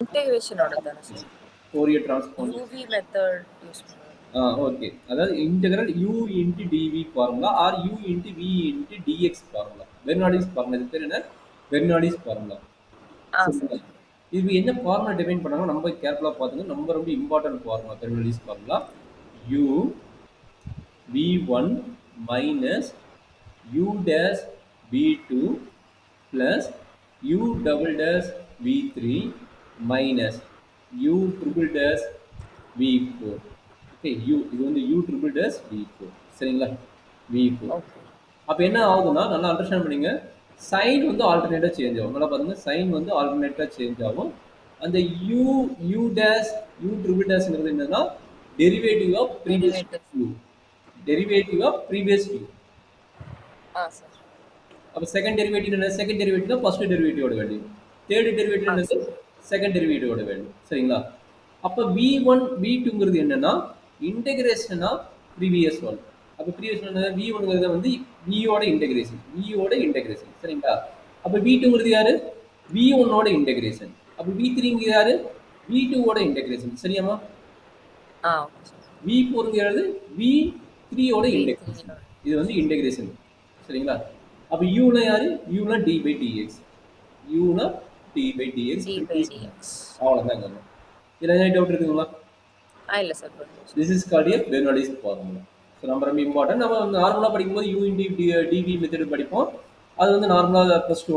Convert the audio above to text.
இன்டகிரேஷனோட தானே சார்? Fourier transform. Uv method use பண்ணுவோம். ஓகே. அதாவது integral u into dv formula or u into v into dx formula. Bernoulli's formula. இது பேர் என்ன? Bernoulli's formula. சரிங்களா? சார். இது என்ன ஃபார்முலா டிஃபைன் பண்ணாங்க நம்ம கேர்ஃபுல்லா பார்த்துங்க. ரொம்ப important formula Bernoulli's formula. u v1 minus u dash v2 plus u double dash v3 minus u triple dash v4. Okay, u இது வந்து u triple dash v4. சரிங்களா? v4. ஓகே. அப்போ என்ன ஆகுதுன்னா நல்லா அண்டர்ஸ்டாண்ட் பண்ணிங்க. சைன் வந்து ஆல்டர்னேட்டாக சேஞ்ச் ஆகும். நல்லா பாருங்க, சைன் வந்து ஆல்டர்னேட்டாக சேஞ்ச் ஆகும். அந்த u dash u triple dashங்கிறது என்னன்னா derivative of previous u. Derivative of previous u. Sir. அப்போ செகண்ட் டெரிவேட்டிவ் என்ன? செகண்ட் டெரிவேட்டிவ்னா ஃபர்ஸ்ட் டெரிவேட்டிவோட வேல்யூ. தேர்ட் டெரிவேட்டிவ் என்னது? செகண்ட் டெரிவேட்டிவோட வேல்யூ. சரிங்களா? அப்போ v1 v2ங்கிறது என்னன்னா இன்டகிரேஷன் ஆஃப் ப்ரீவியஸ் ஒன். அப்போ ப்ரீவியஸ் ஒன் v1ங்கிறது வந்து v-ஓட இன்டகிரேஷன். v-ஓட இன்டகிரேஷன். சரிங்களா? அப்போ v2ங்கிறது யாரு? v1ஓட இன்டகிரேஷன். அப்போ v3ங்கிறது யாரு? v2ஓட இன்டகிரேஷன். சரியாமா? v4ங்கிறது v3ஓட இன்டகிரேஷன். இது வந்து இன்டகிரேஷன். சரிங்களா? அப்போ யூனா யாரு? யூனா d by dx. யூனா d by dx. அவ்வளோதாங்க. இதில் என்ன டவுட் இருக்குங்களா? இல்ல sir. This is called a Bernoulli's formula. So ரொம்ப இம்பார்ட்டன்ட். நம்ம நார்மலாக படிக்கும்போது u இன்டி டிவி மெத்தட் படிப்போம். அது வந்து நார்மலாக ப்ளஸ் டூ